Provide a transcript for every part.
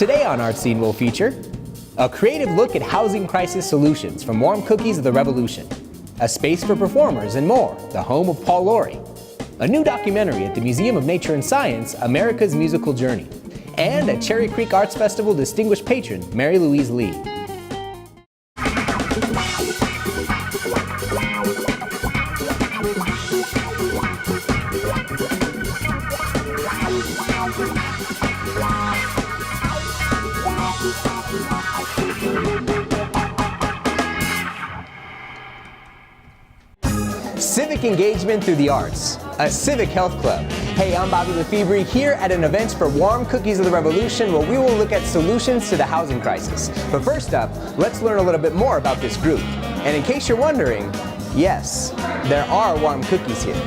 Today on Art Scene we'll feature a creative look at housing crisis solutions from Warm Cookies of the Revolution, a space for performers and more, the home of Paul Lawrie, a new documentary at the Museum of Nature and Science, America's Musical Journey, and a Cherry Creek Arts Festival distinguished patron, Mary Louise Lee. Civic engagement through the arts, a civic health club. Hey, I'm Bobby Lefebvre here at an event for Warm Cookies of the Revolution where we will look at solutions to the housing crisis. But first up, let's learn a little bit more about this group. And in case you're wondering, yes, there are warm cookies here.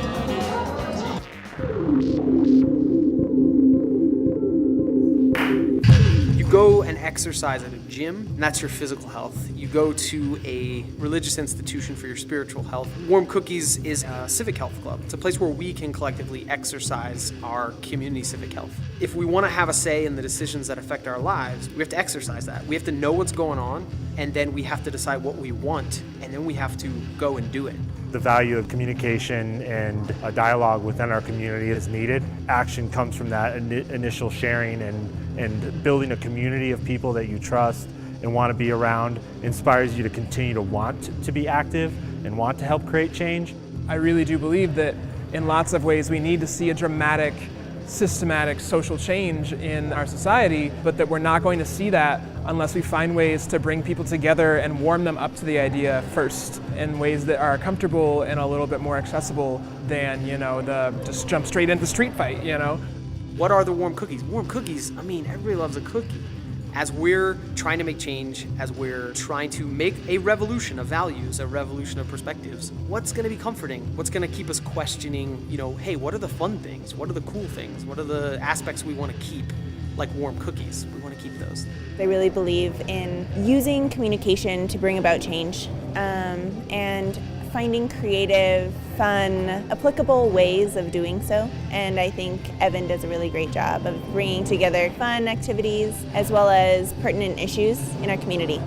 Go and exercise at a gym, and that's your physical health. You go to a religious institution for your spiritual health. Warm Cookies is a civic health club. It's a place where we can collectively exercise our community civic health. If we want to have a say in the decisions that affect our lives, we have to exercise that. We have to know what's going on, and then we have to decide what we want, and then we have to go and do it. The value of communication and a dialogue within our community is needed. Action comes from that initial sharing and building a community of people that you trust and want to be around inspires you to continue to want to be active and want to help create change. I really do believe that in lots of ways we need to see a dramatic, systematic social change in our society, but that we're not going to see that unless we find ways to bring people together and warm them up to the idea first in ways that are comfortable and a little bit more accessible than, the just jump straight into street fight, What are the warm cookies? Warm cookies, everybody loves a cookie. As we're trying to make change, as we're trying to make a revolution of values, a revolution of perspectives, what's going to be comforting? What's going to keep us questioning, hey, what are the fun things? What are the cool things? What are the aspects we want to keep? Like warm cookies, we want to keep those. I really believe in using communication to bring about change and finding creative, fun, applicable ways of doing so. And I think Evan does a really great job of bringing together fun activities as well as pertinent issues in our community.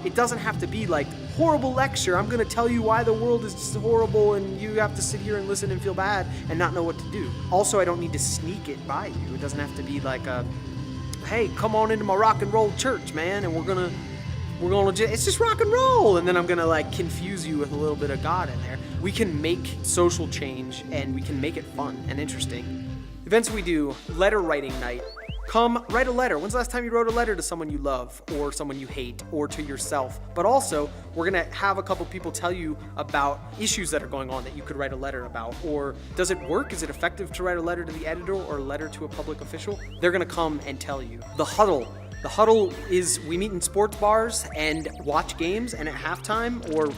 It doesn't have to be like horrible lecture. I'm going to tell you why the world is just horrible and you have to sit here and listen and feel bad and not know what to do. Also, I don't need to sneak it by you. It doesn't have to be like a, hey, come on into my rock and roll church, man, and we're gonna it's just rock and roll, and then I'm gonna confuse you with a little bit of God in there. We can make social change and we can make it fun and interesting. Events we do, letter writing night. Come write a letter. When's the last time you wrote a letter to someone you love or someone you hate or to yourself? But also, we're gonna have a couple people tell you about issues that are going on that you could write a letter about. Or does it work? Is it effective to write a letter to the editor or a letter to a public official? They're gonna come and tell you. The Huddle. The Huddle is we meet in sports bars and watch games, and at halftime or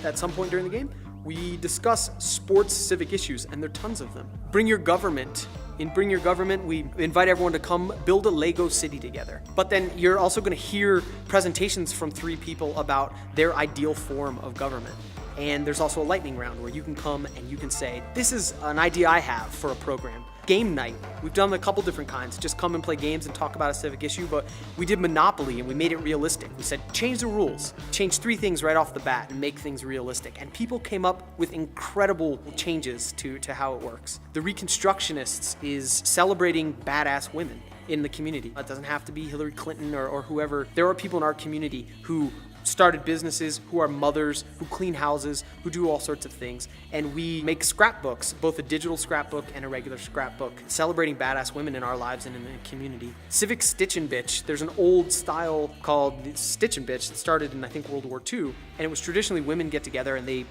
at some point during the game, we discuss sports civic issues, and there are tons of them. Bring Your Government. In Bring Your Government, we invite everyone to come build a Lego city together. But then you're also going to hear presentations from 3 people about their ideal form of government. And there's also a lightning round where you can come and you can say, this is an idea I have for a program. Game night. We've done a couple different kinds. Just come and play games and talk about a civic issue, but we did Monopoly and we made it realistic. We said, change the rules. Change 3 things right off the bat and make things realistic. And people came up with incredible changes to how it works. The Reconstructionists is celebrating badass women in the community. It doesn't have to be Hillary Clinton or whoever. There are people in our community who started businesses, who are mothers, who clean houses, who do all sorts of things. And we make scrapbooks, both a digital scrapbook and a regular scrapbook, celebrating badass women in our lives and in the community. Civic Stitch and Bitch, there's an old style called Stitch and Bitch that started in, I think, World War II. And it was traditionally women get together and they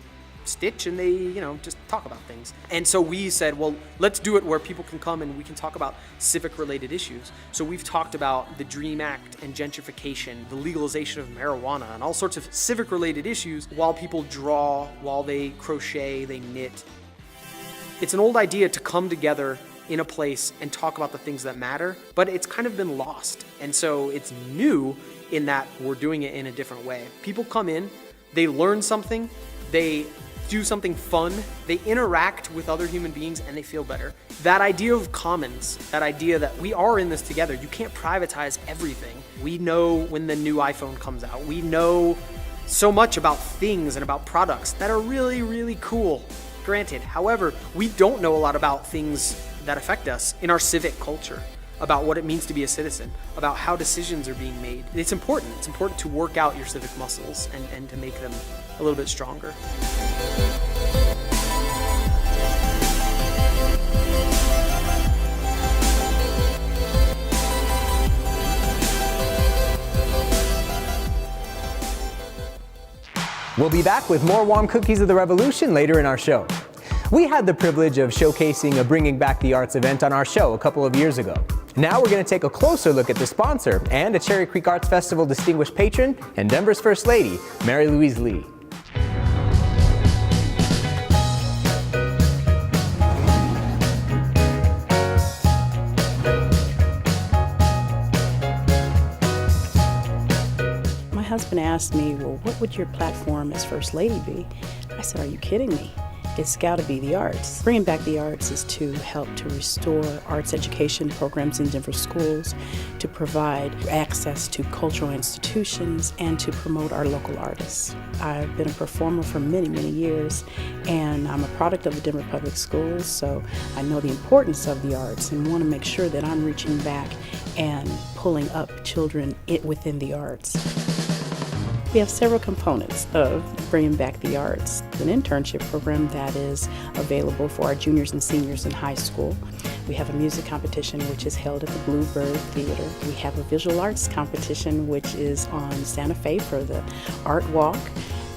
stitch and they, just talk about things. And so we said, well, let's do it where people can come and we can talk about civic related issues. So we've talked about the DREAM Act and gentrification, the legalization of marijuana, and all sorts of civic related issues while people draw, while they crochet, they knit. It's an old idea to come together in a place and talk about the things that matter, but it's kind of been lost. And so it's new in that we're doing it in a different way. People come in, they learn something, they do something fun, they interact with other human beings and they feel better. That idea of commons, that idea that we are in this together, you can't privatize everything. We know when the new iPhone comes out. We know so much about things and about products that are really, really cool. Granted, however, we don't know a lot about things that affect us in our civic culture, about what it means to be a citizen, about how decisions are being made. It's important. It's important to work out your civic muscles and to make them a little bit stronger. We'll be back with more Warm Cookies of the Revolution later in our show. We had the privilege of showcasing a Bringing Back the Arts event on our show a couple of years ago. Now we're going to take a closer look at the sponsor and a Cherry Creek Arts Festival distinguished patron and Denver's First Lady, Mary Louise Lee. My husband asked me, well, what would your platform as First Lady be? I said, are you kidding me? It's got to be the arts. Bringing Back the Arts is to help to restore arts education programs in Denver schools, to provide access to cultural institutions, and to promote our local artists. I've been a performer for many, many years, and I'm a product of the Denver Public Schools, so I know the importance of the arts and want to make sure that I'm reaching back and pulling up children within the arts. We have several components of Bringing Back the Arts. An internship program that is available for our juniors and seniors in high school. We have a music competition which is held at the Bluebird Theater. We have a visual arts competition which is on Santa Fe for the Art Walk.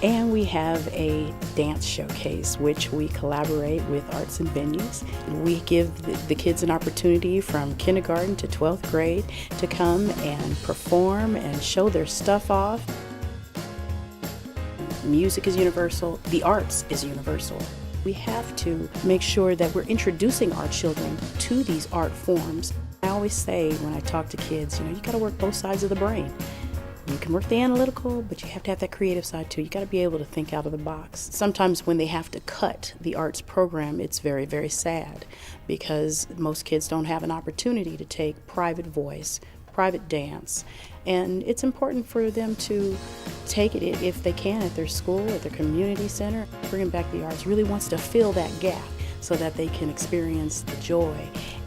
And we have a dance showcase which we collaborate with arts and venues. We give the kids an opportunity from kindergarten to 12th grade to come and perform and show their stuff off. Music is universal, the arts is universal. We have to make sure that we're introducing our children to these art forms. I always say when I talk to kids, you gotta work both sides of the brain. You can work the analytical, but you have to have that creative side too. You gotta be able to think out of the box. Sometimes when they have to cut the arts program, it's very, very sad because most kids don't have an opportunity to take private voice, private dance, and it's important for them to take it if they can at their school, at their community center. Bringing Back the Arts really wants to fill that gap so that they can experience the joy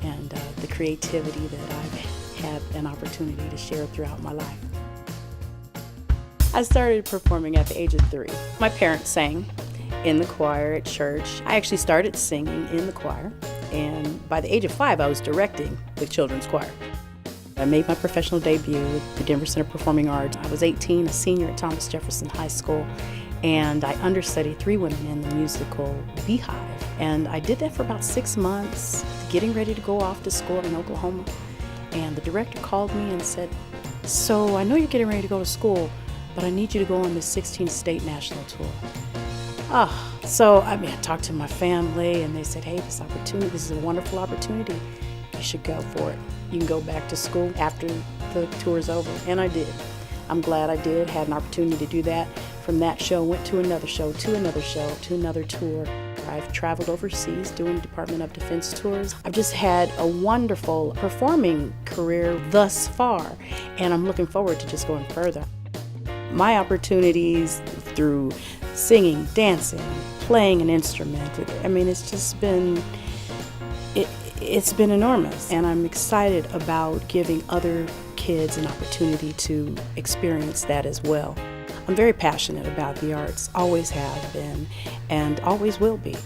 and the creativity that I've had an opportunity to share throughout my life. I started performing at the age of 3. My parents sang in the choir at church. I actually started singing in the choir, and by the age of 5, I was directing the children's choir. I made my professional debut with the Denver Center Performing Arts. I was 18, a senior at Thomas Jefferson High School, and I understudied 3 women in the musical Beehive. And I did that for about 6 months, getting ready to go off to school in Oklahoma. And the director called me and said, so I know you're getting ready to go to school, but I need you to go on this 16-state national tour. So I talked to my family, and they said, hey, this is a wonderful opportunity. You should go for it. You can go back to school after the tour's over. And I did. I'm glad I did, had an opportunity to do that. From that show, went to another show, to another show, to another tour. I've traveled overseas doing Department of Defense tours. I've just had a wonderful performing career thus far, and I'm looking forward to just going further. My opportunities through singing, dancing, playing an instrument, it's just been, it's been enormous, and I'm excited about giving other kids an opportunity to experience that as well. I'm very passionate about the arts, always have been, and always will be.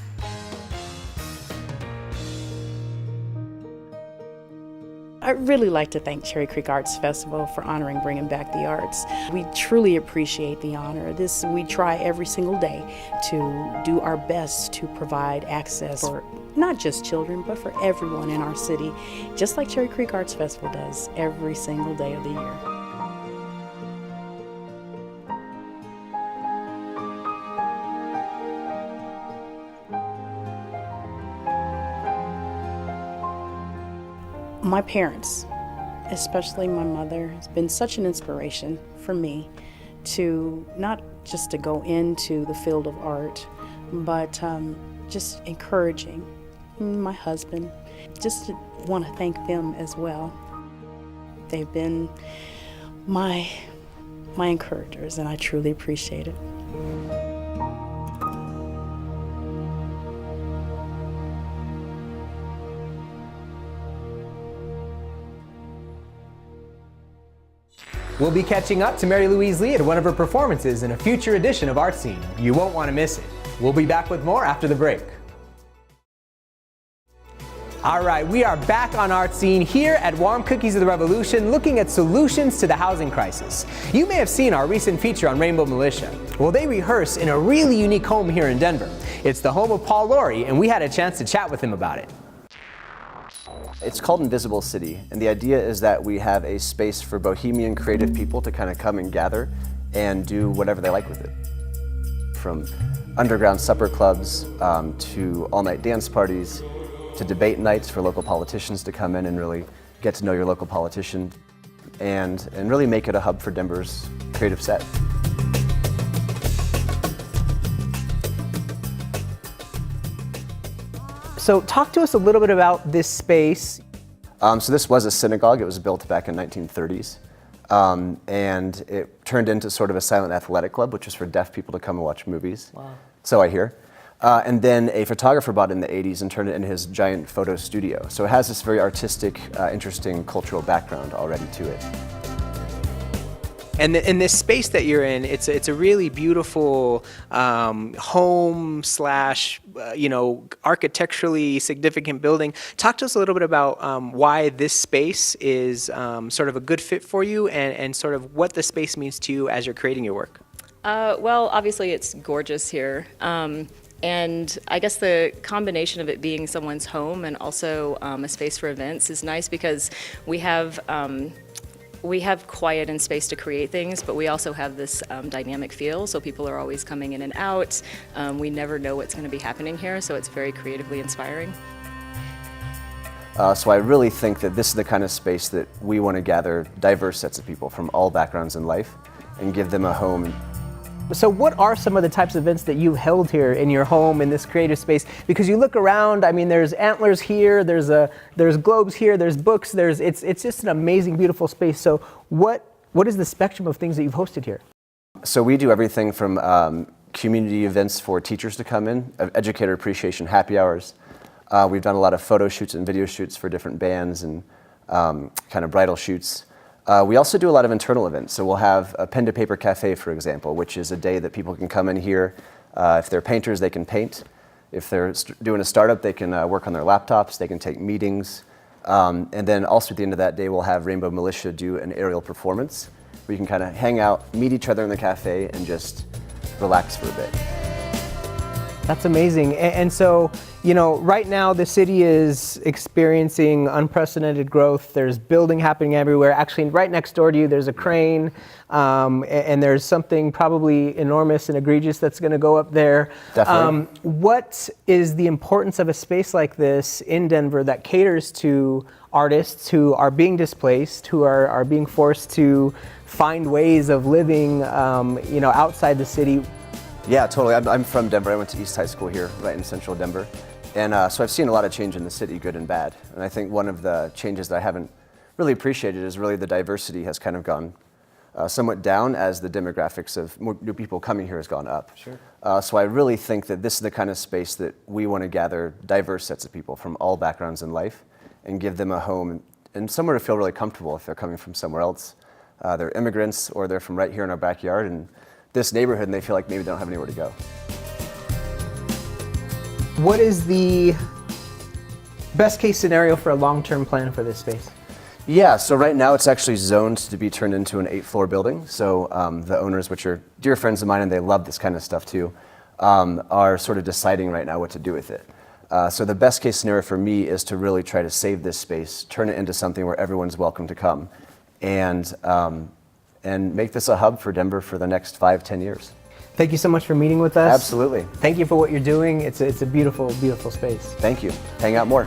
I'd really like to thank Cherry Creek Arts Festival for honoring Bringing Back the Arts. We truly appreciate the honor. We try every single day to do our best to provide access for not just children, but for everyone in our city, just like Cherry Creek Arts Festival does every single day of the year. My parents, especially my mother, has been such an inspiration for me to not just to go into the field of art, but just encouraging. My husband, just want to thank them as well. They've been my encouragers, and I truly appreciate it. We'll be catching up to Mary Louise Lee at one of her performances in a future edition of Art Scene. You won't want to miss it. We'll be back with more after the break. All right, we are back on Art Scene here at Warm Cookies of the Revolution, looking at solutions to the housing crisis. You may have seen our recent feature on Rainbow Militia. Well, they rehearse in a really unique home here in Denver. It's the home of Paul Laurie, and we had a chance to chat with him about it. It's called Invisible City, and the idea is that we have a space for bohemian creative people to kind of come and gather and do whatever they like with it. From underground supper clubs to all-night dance parties to debate nights for local politicians to come in and really get to know your local politician and really make it a hub for Denver's creative set. So talk to us a little bit about this space. So this was a synagogue. It was built back in 1930s. And it turned into sort of a silent athletic club, which was for deaf people to come and watch movies. Wow. So I hear. And then a photographer bought it in the 80s and turned it into his giant photo studio. So it has this very artistic, interesting cultural background already to it. And in this space that you're in, it's a really beautiful home slash, architecturally significant building. Talk to us a little bit about why this space is sort of a good fit for you and sort of what the space means to you as you're creating your work. Well, obviously it's gorgeous here. And I guess the combination of it being someone's home and also a space for events is nice because we have quiet and space to create things, but we also have this dynamic feel, so people are always coming in and out. We never know what's going to be happening here, so it's very creatively inspiring. So I really think that this is the kind of space that we want to gather diverse sets of people from all backgrounds in life and give them a home. So what are some of the types of events that you've held here in your home in this creative space? Because you look around, I mean, there's antlers here, there's globes here, there's books, it's just an amazing, beautiful space. So what is the spectrum of things that you've hosted here? So we do everything from community events for teachers to come in, educator appreciation happy hours. We've done a lot of photo shoots and video shoots for different bands and kind of bridal shoots. We also do a lot of internal events. So we'll have a pen to paper cafe, for example, which is a day that people can come in here. If they're painters, they can paint. If they're doing a startup, they can work on their laptops. They can take meetings. And then also at the end of that day, we'll have Rainbow Militia do an aerial performance where you can kind of hang out, meet each other in the cafe, and just relax for a bit. That's amazing. And so, right now the city is experiencing unprecedented growth. There's building happening everywhere. Actually, right next door to you, there's a crane, and there's something probably enormous and egregious that's going to go up there. Definitely. What is the importance of a space like this in Denver that caters to artists who are being displaced, who are being forced to find ways of living, outside the city? Yeah, totally. I'm from Denver. I went to East High School here, right in central Denver. And so I've seen a lot of change in the city, good and bad. And I think one of the changes that I haven't really appreciated is really the diversity has kind of gone somewhat down as the demographics of more new people coming here has gone up. Sure. So I really think that this is the kind of space that we want to gather diverse sets of people from all backgrounds in life and give them a home and somewhere to feel really comfortable if they're coming from somewhere else. They're immigrants or they're from right here in our backyard and this neighborhood and they feel like maybe they don't have anywhere to go. What is the best case scenario for a long-term plan for this space? Yeah, so right now it's actually zoned to be turned into an 8-floor building. So the owners, which are dear friends of mine and they love this kind of stuff too, are sort of deciding right now what to do with it. So the best case scenario for me is to really try to save this space, turn it into something where everyone's welcome to come, and make this a hub for Denver for the next 5-10 years. Thank you so much for meeting with us. Absolutely. Thank you for what you're doing. It's a beautiful, beautiful space. Thank you. Hang out more.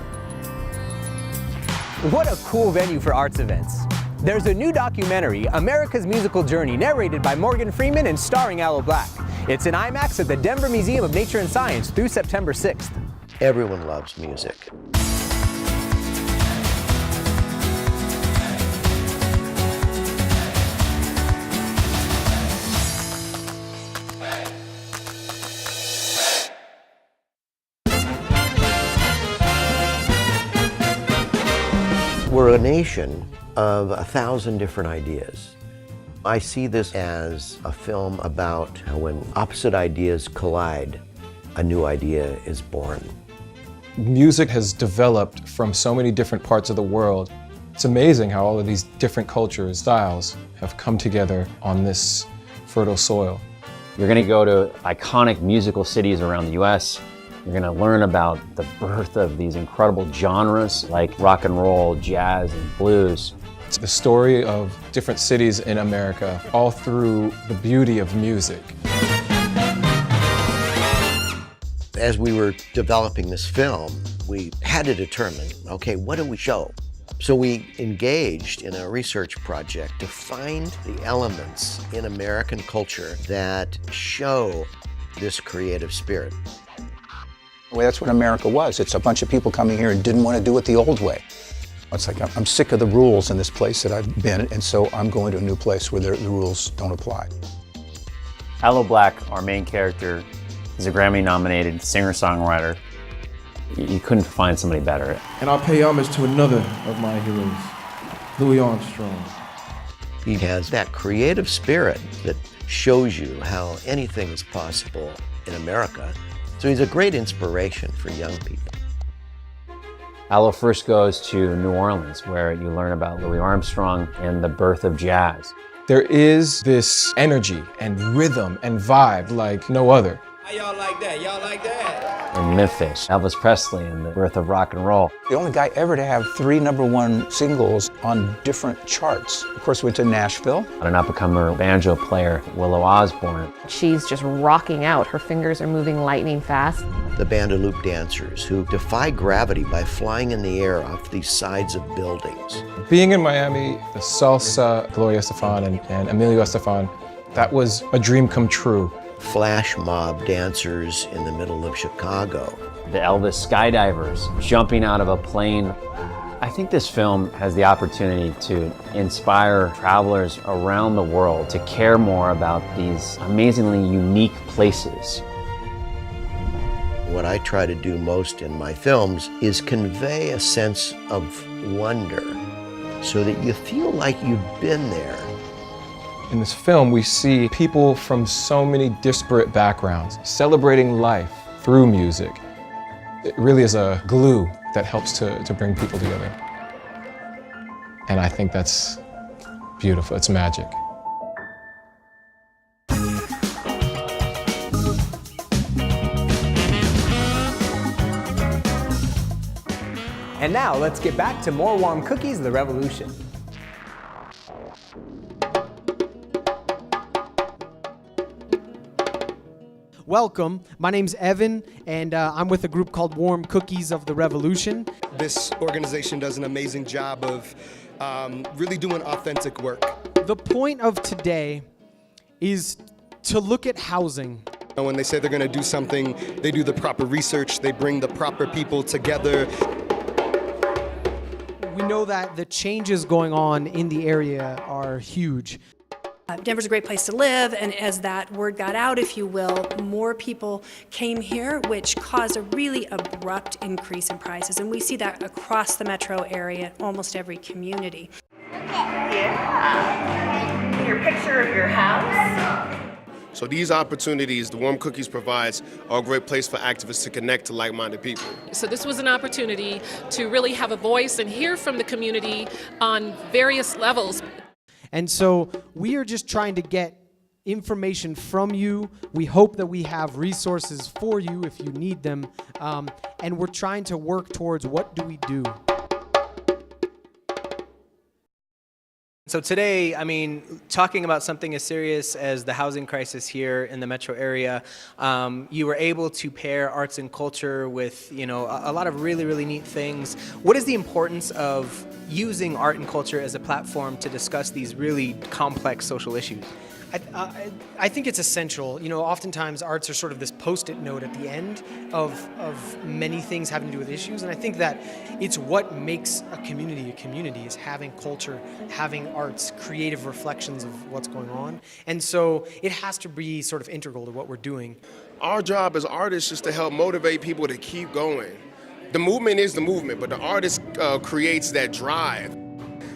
What a cool venue for arts events. There's a new documentary, America's Musical Journey, narrated by Morgan Freeman and starring Aloe Black. It's in IMAX at the Denver Museum of Nature and Science through September 6th. Everyone loves music. We're a nation of 1,000 different ideas. I see this as a film about how when opposite ideas collide, a new idea is born. Music has developed from so many different parts of the world. It's amazing how all of these different cultures, styles, have come together on this fertile soil. You're going to go to iconic musical cities around the US. You're going to learn about the birth of these incredible genres like rock and roll, jazz, and blues. It's the story of different cities in America, all through the beauty of music. As we were developing this film, we had to determine, okay, what do we show? So we engaged in a research project to find the elements in American culture that show this creative spirit. Well, that's what America was. It's a bunch of people coming here and didn't want to do it the old way. It's like, I'm sick of the rules in this place that I've been, and so I'm going to a new place where the rules don't apply. Aloe Blacc, our main character, is a Grammy-nominated singer-songwriter. You couldn't find somebody better. And I'll pay homage to another of my heroes, Louis Armstrong. He has that creative spirit that shows you how anything is possible in America. So he's a great inspiration for young people. Aloe first goes to New Orleans, where you learn about Louis Armstrong and the birth of jazz. There is this energy and rhythm and vibe like no other. How y'all like that? Y'all like that? In Memphis, Elvis Presley and the birth of rock and roll. The only guy ever to have 3 #1 singles on different charts. Of course, went to Nashville. An up-and-comer banjo player, Willow Osborne. She's just rocking out. Her fingers are moving lightning fast. The Bandaloop dancers who defy gravity by flying in the air off these sides of buildings. Being in Miami, the salsa, Gloria Estefan and Emilio Estefan, that was a dream come true. Flash mob dancers in the middle of Chicago. The Elvis skydivers jumping out of a plane. I think this film has the opportunity to inspire travelers around the world to care more about these amazingly unique places. What I try to do most in my films is convey a sense of wonder so that you feel like you've been there. In this film, we see people from so many disparate backgrounds celebrating life through music. It really is a glue that helps to bring people together. And I think that's beautiful. It's magic. And now let's get back to more warm cookies of the revolution. Welcome. My name's Evan, and I'm with a group called Warm Cookies of the Revolution. This organization does an amazing job of really doing authentic work. The point of today is to look at housing. When they say they're going to do something, they do the proper research, they bring the proper people together. We know that the changes going on in the area are huge. Denver's a great place to live, and as that word got out, if you will, more people came here, which caused a really abrupt increase in prices. And we see that across the metro area, almost every community. Yeah. Your picture of your house. So these opportunities the Warm Cookies provides are a great place for activists to connect to like-minded people. So this was an opportunity to really have a voice and hear from the community on various levels. And so we are just trying to get information from you. We hope that we have resources for you if you need them. And we're trying to work towards what do we do. So today, I mean, talking about something as serious as the housing crisis here in the metro area, you were able to pair arts and culture with, you know, a lot of really, really neat things. What is the importance of using art and culture as a platform to discuss these really complex social issues? I think it's essential. You know, oftentimes arts are sort of this post-it note at the end of many things having to do with issues, and I think that it's what makes a community is having culture, having arts, creative reflections of what's going on, and so it has to be sort of integral to what we're doing. Our job as artists is to help motivate people to keep going. The movement is the movement, but the artist creates that drive.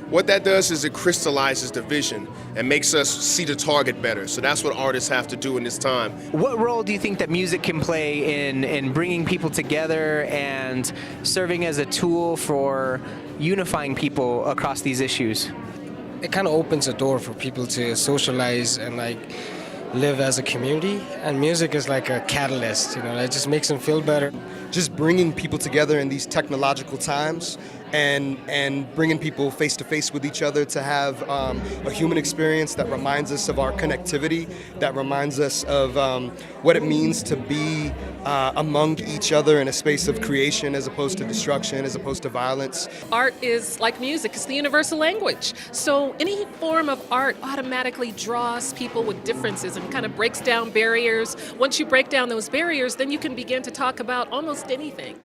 What that does is it crystallizes the vision and makes us see the target better. So that's what artists have to do in this time. What role do you think that music can play in bringing people together and serving as a tool for unifying people across these issues? It kind of opens a door for people to socialize and live as a community, and music is like a catalyst, it just makes them feel better. Just bringing people together in these technological times and bringing people face to face with each other to have a human experience that reminds us of our connectivity, that reminds us of what it means to be among each other in a space of creation as opposed to destruction, as opposed to violence. Art is like music, it's the universal language. So any form of art automatically draws people with differences and kind of breaks down barriers. Once you break down those barriers, then you can begin to talk about almost anything.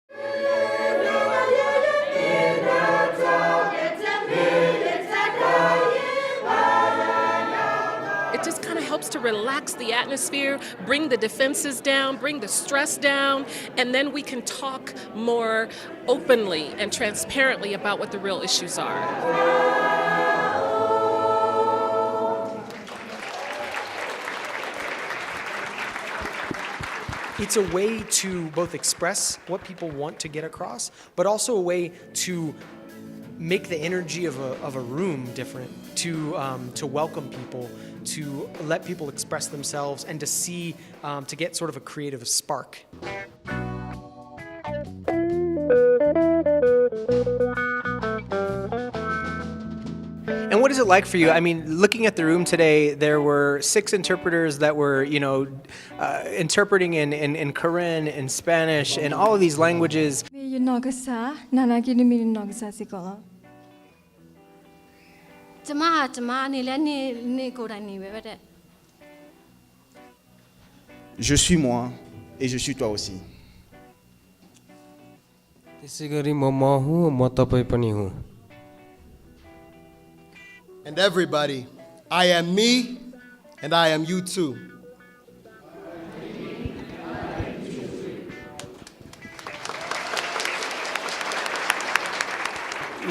It just kind of helps to relax the atmosphere, bring the defenses down, bring the stress down, and then we can talk more openly and transparently about what the real issues are. It's a way to both express what people want to get across, but also a way to make the energy of a room different, to welcome people, to let people express themselves, and to see, to get sort of a creative spark. And what is it like for you? I mean, looking at the room today, there were 6 interpreters that were, interpreting in Korean, in Spanish, in all of these languages. Je suis moi et je suis toi aussi. And everybody, I am me, and I am you too.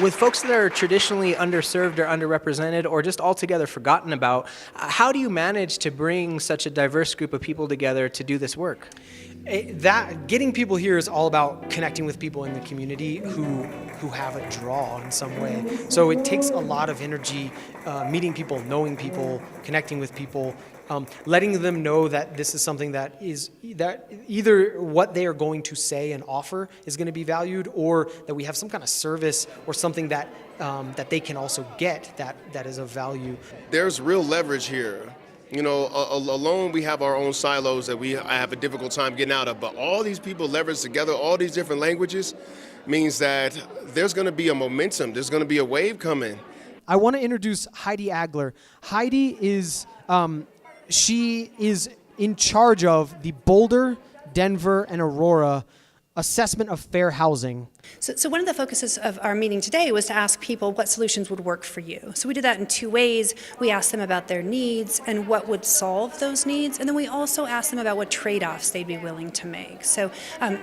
With folks that are traditionally underserved or underrepresented or just altogether forgotten about, how do you manage to bring such a diverse group of people together to do this work? Getting people here is all about connecting with people in the community who have a draw in some way. So it takes a lot of energy, meeting people, knowing people, connecting with people, letting them know that this is something that either what they are going to say and offer is going to be valued, or that we have some kind of service or something that they can also get that is of value. There's real leverage here. Alone we have our own silos that I have a difficult time getting out of, but all these people leverage together, all these different languages, means that there's going to be a momentum, there's going to be a wave coming. I want to introduce Heidi Agler. Heidi is, she is in charge of the Boulder, Denver, and Aurora assessment of fair housing. So one of the focuses of our meeting today was to ask people what solutions would work for you. So we did that in 2 ways. We asked them about their needs and what would solve those needs, and then we also asked them about what trade-offs they'd be willing to make. So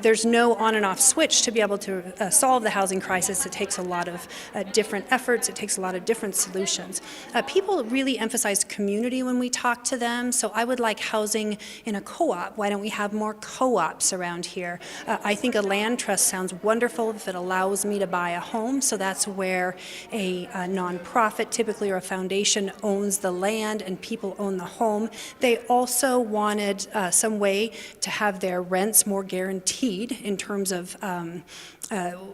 there's no on and off switch to be able to solve the housing crisis. It takes a lot of different efforts. It takes a lot of different solutions. People really emphasize community when we talk to them. So I would like housing in a co-op. Why don't we have more co-ops around here? I think a land trust sounds wonderful if it allows me to buy a home. So that's where a nonprofit, typically, or a foundation owns the land and people own the home. They also wanted some way to have their rents more guaranteed in terms of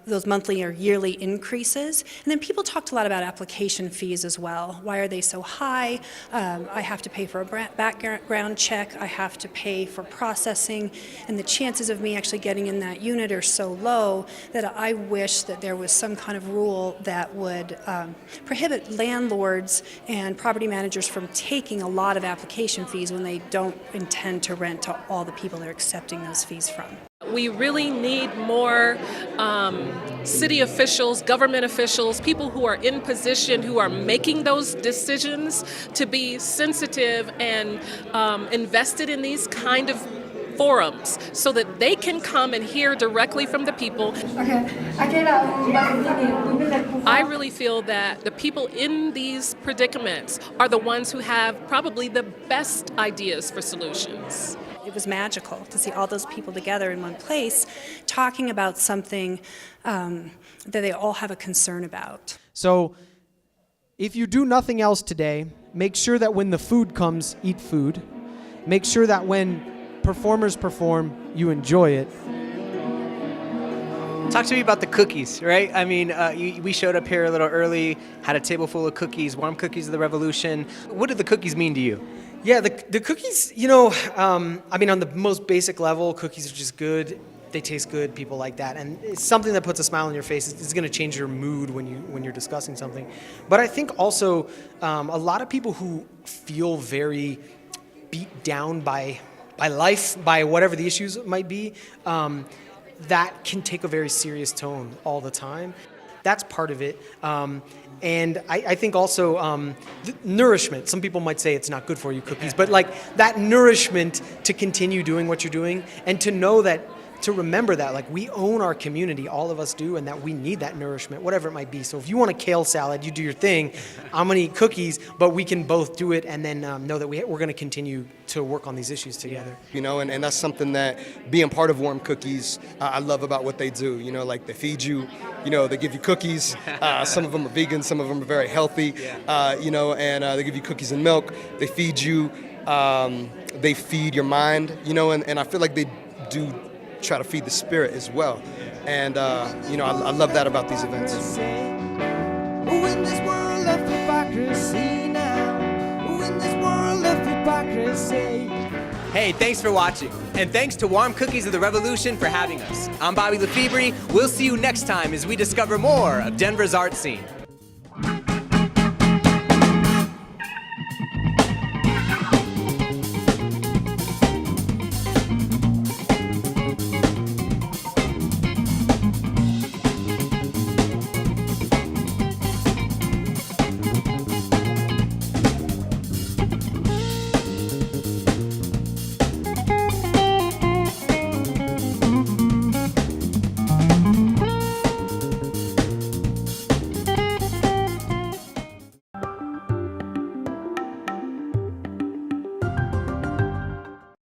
those monthly or yearly increases. And then people talked a lot about application fees as well. Why are they so high? I have to pay for a background check. I have to pay for processing. And the chances of me actually getting in that that unit are so low that I wish that there was some kind of rule that would prohibit landlords and property managers from taking a lot of application fees when they don't intend to rent to all the people they're accepting those fees from. We really need more city officials, government officials, people who are in position, who are making those decisions, to be sensitive and invested in these kind of forums so that they can come and hear directly from the people. I really feel that the people in these predicaments are the ones who have probably the best ideas for solutions. It was magical to see all those people together in one place talking about something that they all have a concern about. So if you do nothing else today, make sure that when the food comes, eat food. Make sure that when performers perform, you enjoy it. Talk to me about the cookies, right? I mean, we showed up here a little early, had a table full of cookies, warm cookies of the revolution. What do the cookies mean to you? Yeah, the cookies, you know, I mean, on the most basic level, cookies are just good. They taste good, people like that. And it's something that puts a smile on your face. It's going to change your mood when you're discussing something. But I think also a lot of people who feel very beat down by life, by whatever the issues might be, that can take a very serious tone all the time. That's part of it. And I think also nourishment. Some people might say it's not good for you, cookies, but like that nourishment to continue doing what you're doing and to know that, to remember that, like, we own our community, all of us do, and that we need that nourishment, whatever it might be. So if you want a kale salad, you do your thing. I'm going to eat cookies, but we can both do it and then know that we're going to continue to work on these issues together. You know, and that's something that being part of Warm Cookies, I love about what they do. You know, like they feed you, you know, they give you cookies. Some of them are vegan, some of them are very healthy, you know, and they give you cookies and milk. They feed you, they feed your mind, you know, and I feel like they do try to feed the spirit as well. And, you know, I love that about these events. In this world of hypocrisy now, in this world of hypocrisy. Hey, thanks for watching. And thanks to Warm Cookies of the Revolution for having us. I'm Bobby Lefebvre. We'll see you next time as we discover more of Denver's art scene.